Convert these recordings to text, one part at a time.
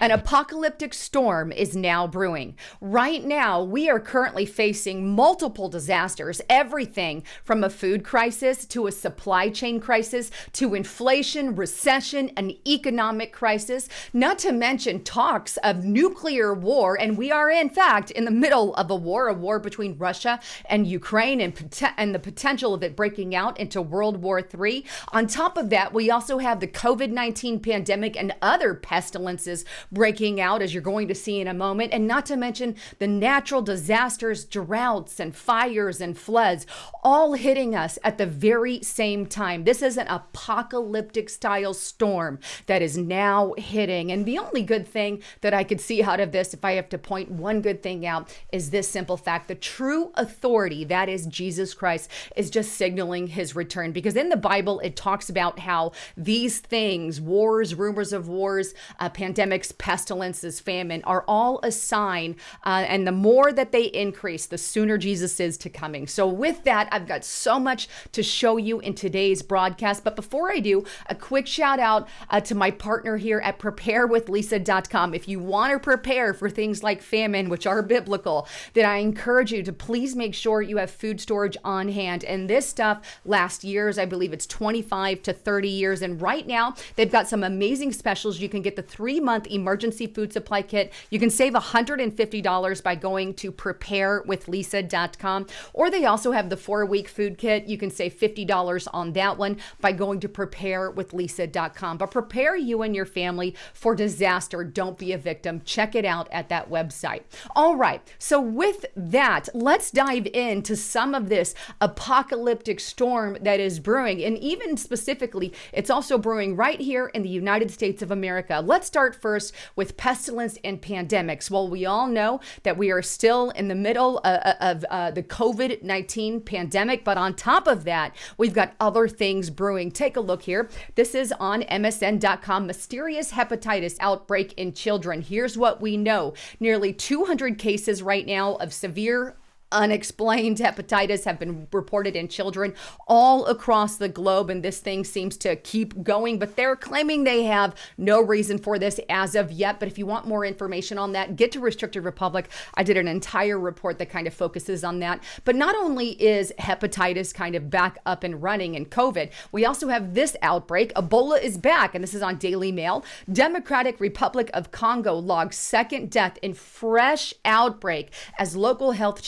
An apocalyptic storm is now brewing. Right now, we are currently facing multiple disasters, everything from a food crisis to a supply chain crisis to inflation, recession, an economic crisis, not to mention talks of nuclear war. And we are, in fact, in the middle of a war between Russia and Ukraine, and the potential of it breaking out into World War III. On top of that, we also have the COVID-19 pandemic and other pestilences breaking out, as you're going to see in a moment, and not to mention the natural disasters, droughts and fires and floods, all hitting us at the very same time. This is an apocalyptic style storm that is now hitting. And the only good thing that I could see out of this, if I have to point one good thing out, is this simple fact: the true authority, that is Jesus Christ, is just signaling his return. Because in the Bible, it talks about how these things, wars, rumors of wars, pandemics, pestilences, famine, are all a sign, and the more that they increase, the sooner Jesus is to coming. So with that, I've got so much to show you in today's broadcast. But before I do, a quick shout out to my partner here at preparewithlisa.com. If you want to prepare for things like famine, which are biblical, then I encourage you to please make sure you have food storage on hand. And this stuff lasts years. I believe it's 25 to 30 years. And right now, they've got some amazing specials. You can get the 3-month emergency food supply kit. You can save $150 by going to preparewithlisa.com. Or they also have the 4-week food kit. You can save $50 on that one by going to preparewithlisa.com. But prepare you and your family for disaster. Don't be a victim. Check it out at that website. All right. So with that, let's dive into some of this apocalyptic storm that is brewing. And even specifically, it's also brewing right here in the United States of America. Let's start first with pestilence and pandemics. Well, we all know that we are still in the middle of the COVID-19 pandemic, but on top of that, we've got other things brewing. Take a look here. This is on MSN.com. Mysterious hepatitis outbreak in children. Here's what we know. Nearly 200 cases right now of severe unexplained hepatitis have been reported in children all across the globe, and this thing seems to keep going, but they're claiming they have no reason for this as of yet. But if you want more information on that, get to Restricted Republic. I did an entire report that kind of focuses on that. But not only is hepatitis kind of back up and running in COVID, we also have this outbreak. Ebola is back, and this is on Daily Mail. Democratic Republic of Congo logs second death in fresh outbreak as local health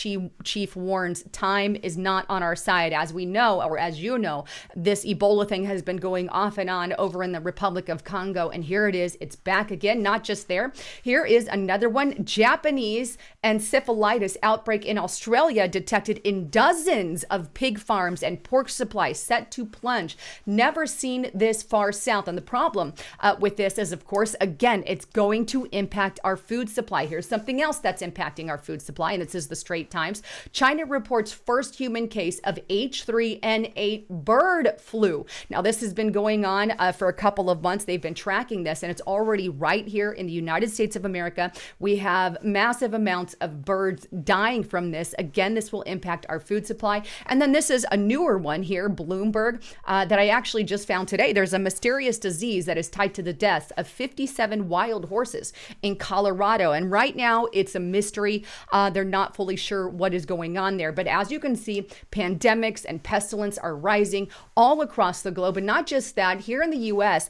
chief warns time is not on our side. As we know, or as you know, this Ebola thing has been going off and on over in the Republic of Congo. And here it is. It's back again, not just there. Here is another one. Japanese encephalitis outbreak in Australia detected in dozens of pig farms and pork supply set to plunge. Never seen this far south. And the problem with this is, of course, again, it's going to impact our food supply. Here's something else that's impacting our food supply, and this is the Straits Times. China reports first human case of H3N8 bird flu. Now, this has been going on for a couple of months. They've been tracking this, and it's already right here in the United States of America. We have massive amounts of birds dying from this. Again, this will impact our food supply. And then this is a newer one here, Bloomberg, that I actually just found today. There's a mysterious disease that is tied to the deaths of 57 wild horses in Colorado. And right now, it's a mystery. They're not fully sure what is going on there. But as you can see, pandemics and pestilence are rising all across the globe. And not just that, here in the U.S.,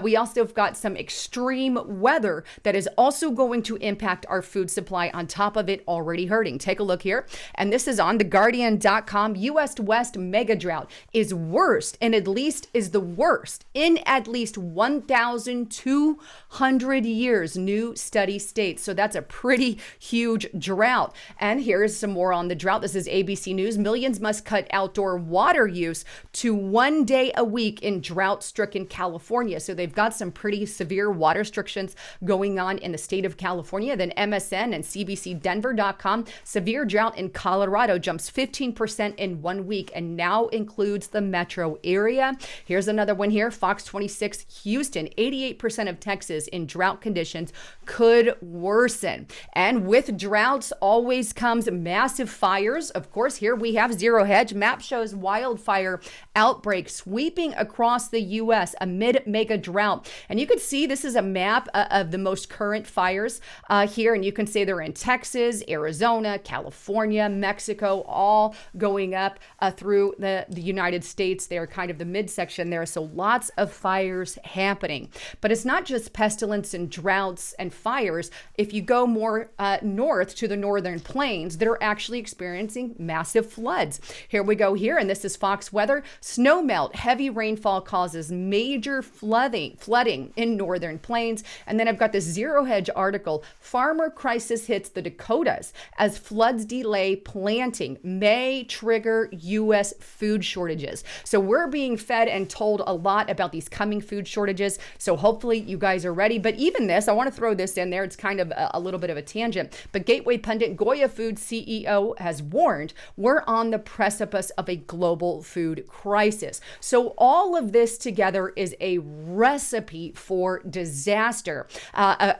we also have got some extreme weather that is also going to impact our food supply, on top of it already hurting. Take a look here. And this is on theguardian.com. U.S. West mega drought is worst, and at least is the worst in at least 1,200 years, new study states. So that's a pretty huge drought. And here's some more on the drought. This is ABC News. Millions must cut outdoor water use to 1 day a week in drought-stricken California. So they've got some pretty severe water restrictions going on in the state of California. Then MSN and CBCDenver.com. Severe drought in Colorado jumps 15% in 1 week and now includes the metro area. Here's another one here. Fox 26 Houston. 88% of Texas in drought conditions could worsen. And with droughts always comes mass massive fires. Of course, here we have zero hedge. Map shows wildfire outbreak sweeping across the U.S. amid mega drought. And you can see this is a map of the most current fires here. And you can see they're in Texas, Arizona, California, Mexico, all going up through the United States. They're kind of the midsection there. So lots of fires happening. But it's not just pestilence and droughts and fires. If you go more north to the northern plains, they're actually experiencing massive floods. Here we go here, and this is Fox Weather. Snow melt, heavy rainfall causes major flooding in northern plains. And then I've got this Zero Hedge article. Farmer crisis hits the Dakotas as floods delay planting, may trigger U.S. food shortages. So we're being fed and told a lot about these coming food shortages. So hopefully you guys are ready. But even this, I want to throw this in there. It's kind of a little bit of a tangent. But Gateway pundit Goya Foods CEO has warned we're on the precipice of a global food crisis. So all of this together is a recipe for disaster.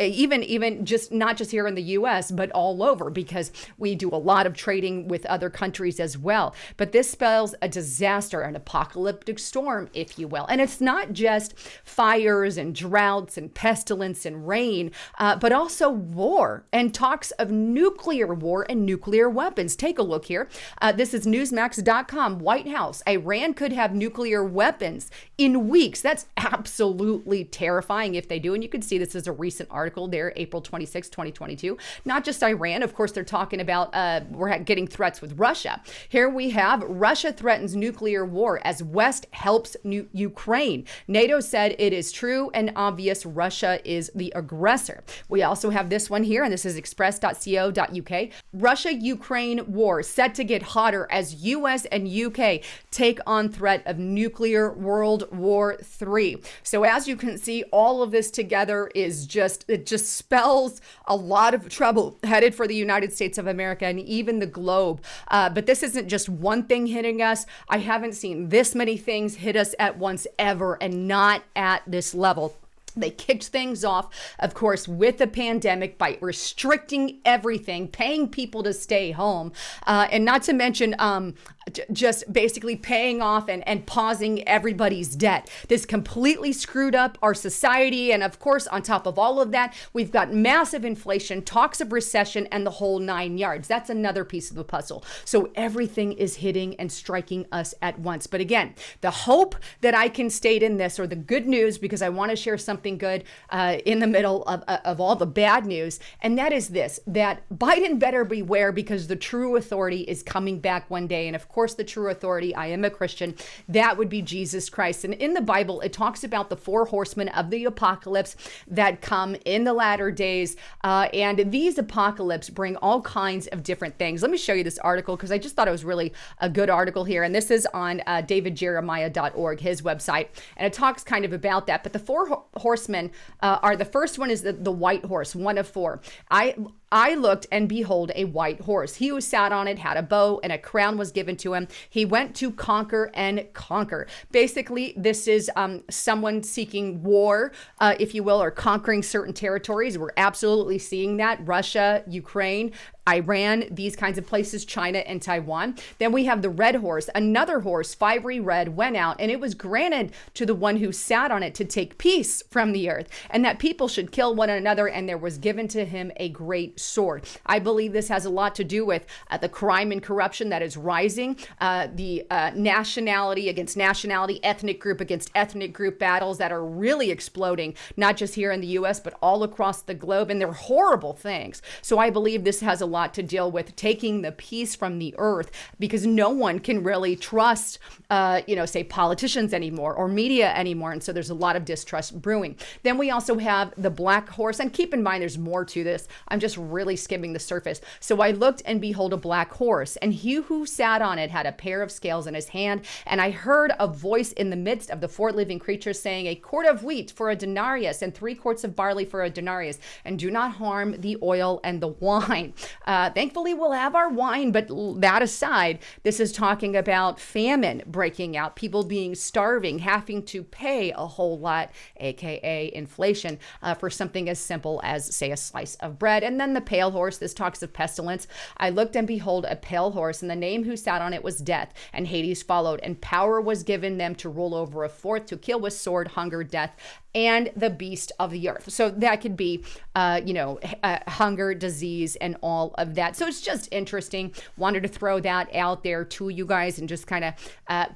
Even just not just here in the U.S., but all over, because we do a lot of trading with other countries as well. But this spells a disaster, an apocalyptic storm, if you will. And it's not just fires and droughts and pestilence and rain, but also war and talks of nuclear war and nuclear weapons. Take a look here. This is Newsmax.com. White House. Iran could have nuclear weapons in weeks. That's absolutely terrifying if they do. And you can see this is a recent article there, April 26, 2022. Not just Iran. Of course, they're talking about we're getting threats with Russia. Here we have Russia threatens nuclear war as West helps Ukraine. NATO said it is true and obvious Russia is the aggressor. We also have this one here, and this is express.co.uk. Russia-Ukraine war set to get hotter as U.S. and U.K. take on threat of nuclear World War III. So as you can see, all of this together is it just spells a lot of trouble headed for the United States of America and even the globe. But this isn't just one thing hitting us. I haven't seen this many things hit us at once ever, and not at this level. They kicked things off, of course, with the pandemic by restricting everything, paying people to stay home, and not to mention just basically paying off and pausing everybody's debt. This completely screwed up our society. And of course, on top of all of that, we've got massive inflation, talks of recession, and the whole 9 yards. That's another piece of the puzzle. So everything is hitting and striking us at once. But again, the hope that I can state in this, or the good news, because I want to share something good in the middle of all the bad news, and that is this, that Biden better beware, because the true authority is coming back one day. And of course, the true authority, I am a Christian, that would be Jesus Christ. And in the Bible, it talks about the four horsemen of the apocalypse that come in the latter days. And these apocalypse bring all kinds of different things. Let me show you this article, because I just thought it was really a good article here. And this is on davidjeremiah.org, his website. And it talks kind of about that. But the four horsemen are, the first one is the white horse, one of four. I looked, and behold, a white horse. He who sat on it had a bow, and a crown was given to him. He went to conquer and conquer. Basically, this is someone seeking war, if you will, or conquering certain territories. We're absolutely seeing that. Russia, Ukraine, Iran, these kinds of places, China and Taiwan. Then we have the red horse. Another horse, fiery red, went out, and it was granted to the one who sat on it to take peace from the earth, and that people should kill one another, and there was given to him a great sword. I believe this has a lot to do with the crime and corruption that is rising, the nationality against nationality, ethnic group against ethnic group battles that are really exploding, not just here in the U.S., but all across the globe, and they're horrible things. So I believe this has a lot to deal with taking the peace from the earth, because no one can really trust, say politicians anymore or media anymore. And so there's a lot of distrust brewing. Then we also have the black horse. And keep in mind, there's more to this. I'm just really skimming the surface. So I looked, and behold, a black horse, and he who sat on it had a pair of scales in his hand. And I heard a voice in the midst of the four living creatures saying, a quart of wheat for a denarius, and 3 quarts of barley for a denarius, and do not harm the oil and the wine. Thankfully, we'll have our wine, but that aside, this is talking about famine breaking out, people being starving, having to pay a whole lot, aka inflation, for something as simple as, say, a slice of bread. And then the pale horse, this talks of pestilence. I looked and behold a pale horse, and the name who sat on it was Death, and Hades followed, and power was given them to rule over a fourth, to kill with sword, hunger, death, and the beast of the earth. So that could be, hunger, disease, and all of that. So it's just interesting. Wanted to throw that out there to you guys and just kind of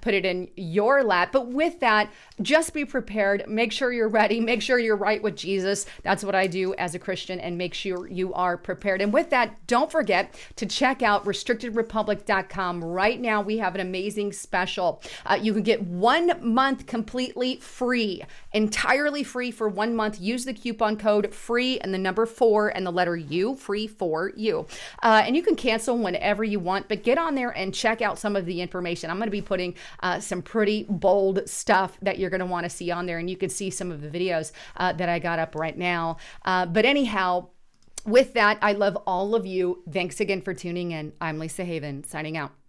put it in your lap. But with that, just be prepared. Make sure you're ready. Make sure you're right with Jesus. That's what I do as a Christian, and make sure you are prepared. And with that, don't forget to check out restrictedrepublic.com. Right now, we have an amazing special. You can get 1 month completely free, entirely free for 1 month. Use the coupon code FREE and the number 4 and the letter U, free for you. And you can cancel whenever you want, but get on there and check out some of the information. I'm going to be putting some pretty bold stuff that you're going to want to see on there, and you can see some of the videos that I got up right now. But anyhow, with that, I love all of you. Thanks again for tuning in. I'm Lisa Haven, signing out.